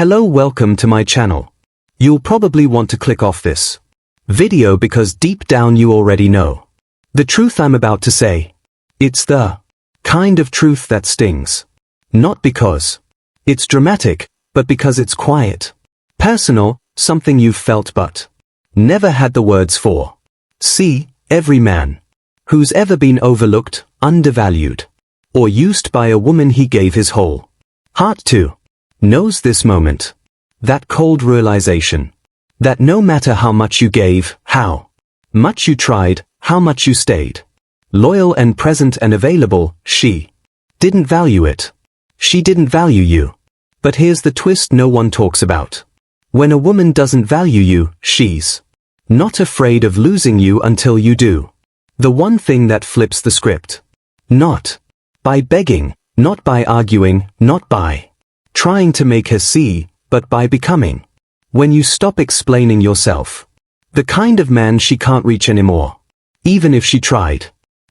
Hello, welcome to my channel. You'll probably want to click off this video because deep down you already know the truth I'm about to say. It's the kind of truth that stings. Not because it's dramatic, but because it's quiet, personal, something you've felt but never had the words for. See, every man who's ever been overlooked, undervalued, or used by a woman he gave his whole heart to, knows this moment. That cold realization. That no matter how much you gave, how much you tried, how much you stayed loyal and present and available, she didn't value it. She didn't value you. But here's the twist no one talks about. When a woman doesn't value you, she's not afraid of losing you until you do the one thing that flips the script. Not by begging, not by arguing, not by trying to make her see, but by becoming. When you stop explaining yourself. The kind of man she can't reach anymore. Even if she tried.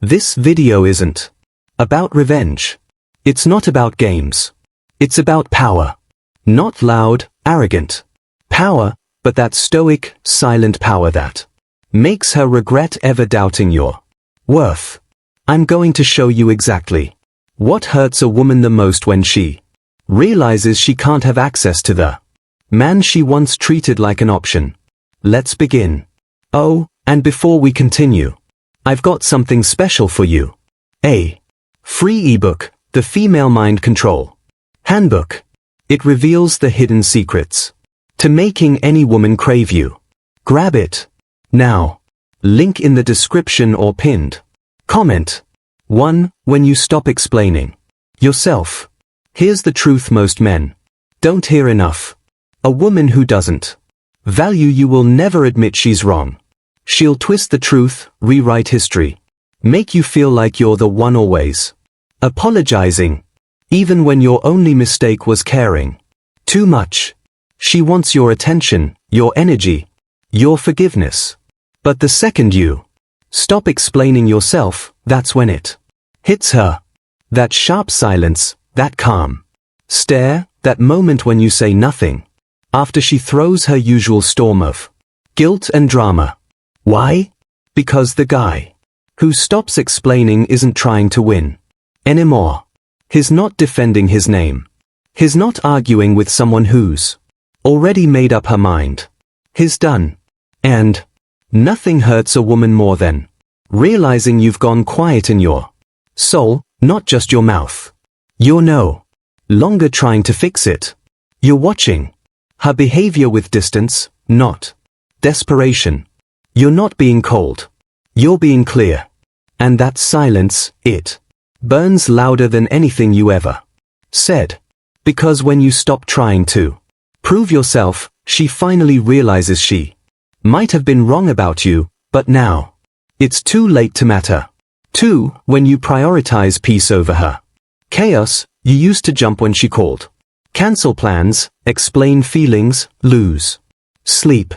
This video isn't about revenge. It's not about games. It's about power. Not loud, arrogant power, but that stoic, silent power that makes her regret ever doubting your worth. I'm going to show you exactly what hurts a woman the most when she realizes she can't have access to the man she once treated like an option. Let's begin. Oh, and before we continue, I've got something special for you. A free ebook, The Female Mind Control Handbook. It reveals the hidden secrets to making any woman crave you. Grab it now. Link in the description or pinned comment. 1. When you stop explaining yourself. Here's the truth most men don't hear enough. A woman who doesn't value you will never admit she's wrong. She'll twist the truth, rewrite history, make you feel like you're the one always apologizing, even when your only mistake was caring too much. She wants your attention, your energy, your forgiveness. But the second you stop explaining yourself, that's when it hits her. That sharp silence, that calm stare, that moment when you say nothing, after she throws her usual storm of guilt and drama. Why? Because the guy who stops explaining isn't trying to win anymore. He's not defending his name. He's not arguing with someone who's already made up her mind. He's done. And nothing hurts a woman more than realizing you've gone quiet in your soul, not just your mouth. You're no longer trying to fix it. You're watching her behavior with distance, not desperation. You're not being cold. You're being clear. And that silence, it burns louder than anything you ever said. Because when you stop trying to prove yourself, she finally realizes she might have been wrong about you, but now it's too late to matter. 2. When you prioritize peace over her chaos. You used to jump when she called, cancel plans, explain feelings, lose sleep.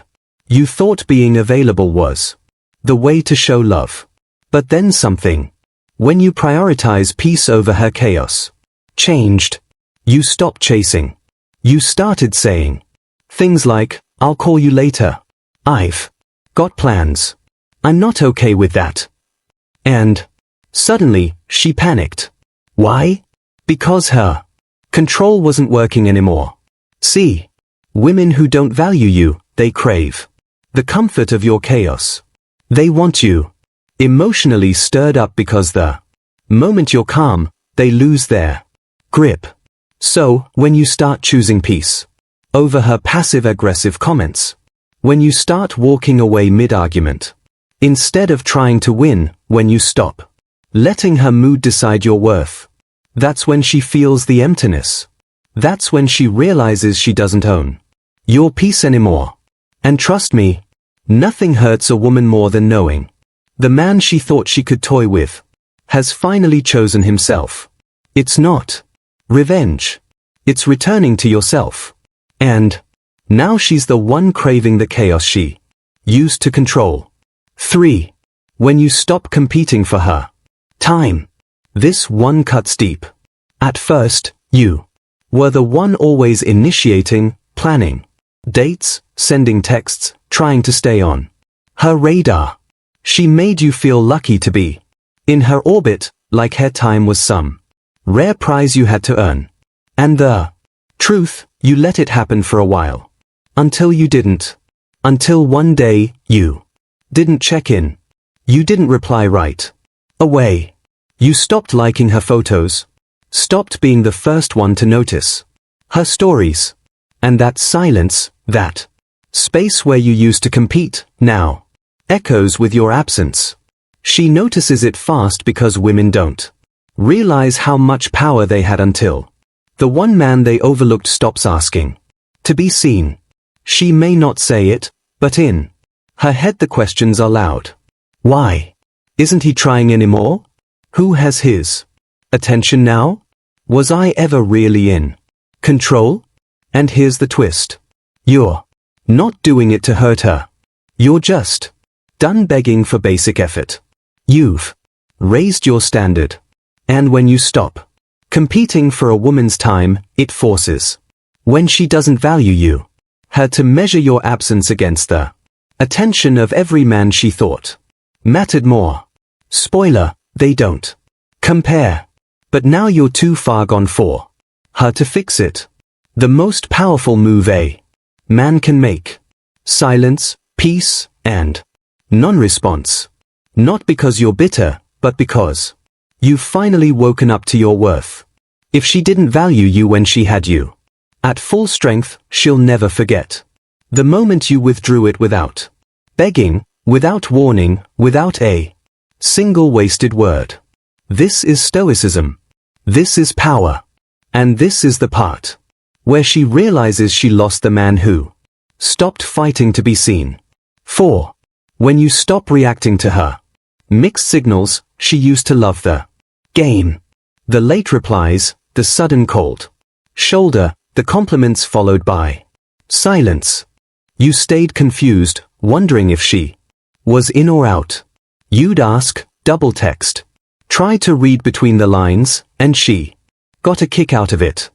You thought being available was the way to show love. But then something, when you prioritize peace over her chaos, changed. You stopped chasing. You started saying things like, I'll call you later. I've got plans. I'm not okay with that. And suddenly, she panicked. Why? Because her control wasn't working anymore. See, women who don't value you, they crave the comfort of your chaos. They want you emotionally stirred up because the moment you're calm, they lose their grip. So, when you start choosing peace over her passive-aggressive comments, when you start walking away mid-argument, instead of trying to win, when you stop letting her mood decide your worth, that's when she feels the emptiness. That's when she realizes she doesn't own your peace anymore. And trust me, nothing hurts a woman more than knowing the man she thought she could toy with has finally chosen himself. It's not revenge. It's returning to yourself. And now she's the one craving the chaos she used to control. 3. When you stop competing for her time. This one cuts deep. At first, you were the one always initiating, planning dates, sending texts, trying to stay on her radar. She made you feel lucky to be in her orbit, like her time was some rare prize you had to earn. And the truth, you let it happen for a while. Until you didn't. Until one day, you didn't check in. You didn't reply right away. You stopped liking her photos. Stopped being the first one to notice her stories. And that silence, that space where you used to compete, now echoes with your absence. She notices it fast because women don't realize how much power they had until the one man they overlooked stops asking to be seen. She may not say it, but in her head the questions are loud. Why? Isn't he trying anymore? Who has his attention now? Was I ever really in control? And here's the twist. You're not doing it to hurt her. You're just done begging for basic effort. You've raised your standard. And when you stop competing for a woman's time, it forces, when she doesn't value you, her to measure your absence against the attention of every man she thought mattered more. Spoiler, they don't compare. But now you're too far gone for her to fix it. The most powerful move a man can make. Silence, peace, and non-response. Not because you're bitter, but because you've finally woken up to your worth. If she didn't value you when she had you at full strength, she'll never forget the moment you withdrew it without begging, without warning, without a single wasted word. This is Stoicism. This is power. And this is the part where she realizes she lost the man who stopped fighting to be seen. 4. When you stop reacting to her mixed signals, she used to love the game. The late replies, the sudden cold shoulder, the compliments followed by silence. You stayed confused, wondering if she was in or out. You'd ask, double text, try to read between the lines, and she got a kick out of it.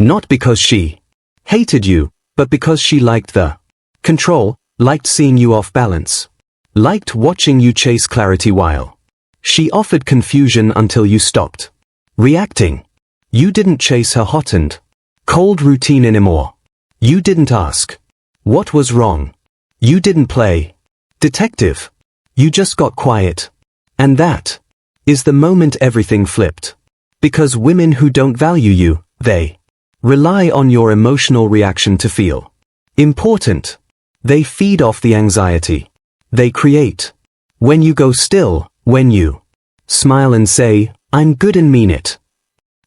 Not because she hated you, but because she liked the control, liked seeing you off balance, liked watching you chase clarity while she offered confusion until you stopped reacting. You didn't chase her hot and cold routine anymore. You didn't ask what was wrong. You didn't play detective. You just got quiet. And that is the moment everything flipped. Because women who don't value you, they rely on your emotional reaction to feel important. They feed off the anxiety they create. When you go still, when you smile and say, I'm good and mean it.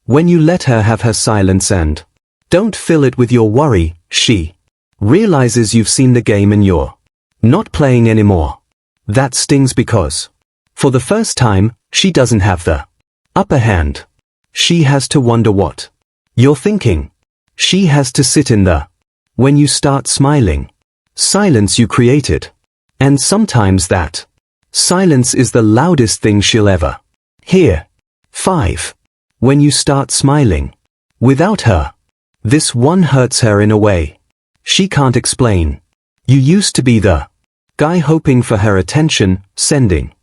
When you let her have her silence and don't fill it with your worry, she realizes you've seen the game and you're not playing anymore. That stings because, for the first time, she doesn't have the upper hand. She has to wonder what you're thinking. She has to sit in the when you start smiling silence you created. And sometimes that silence is the loudest thing she'll ever hear. 5. When you start smiling without her, this one hurts her in a way she can't explain. You used to be the guy hoping for her attention, sending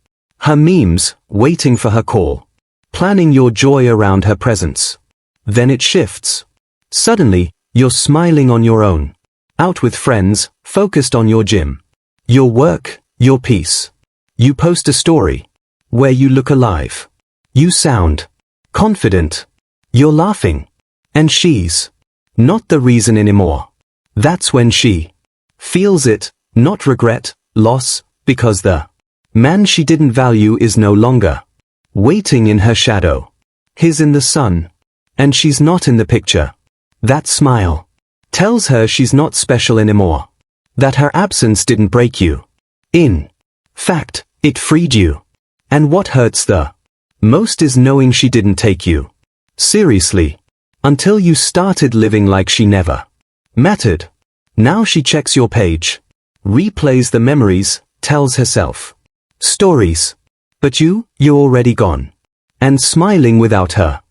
her memes, waiting for her call, planning your joy around her presence. Then it shifts. Suddenly, you're smiling on your own, out with friends, focused on your gym, your work, your peace. You post a story where you look alive. You sound confident. You're laughing. And she's not the reason anymore. That's when she feels it, not regret, loss, because the man she didn't value is no longer waiting in her shadow. He's in the sun. And she's not in the picture. That smile tells her she's not special anymore. That her absence didn't break you. In fact, it freed you. And what hurts the most is knowing she didn't take you seriously until you started living like she never mattered. Now she checks your page, replays the memories, tells herself stories. But you're already gone. And smiling without her.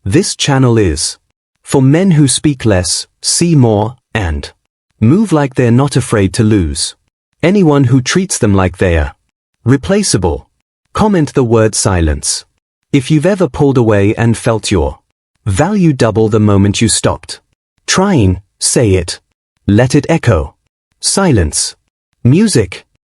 This channel is For men who speak less, see more, and move like they're not afraid to lose. Anyone who treats them like they're replaceable. Comment the word silence. If you've ever pulled away and felt your value double the moment you stopped trying, say it. Let it echo. Silence. Music.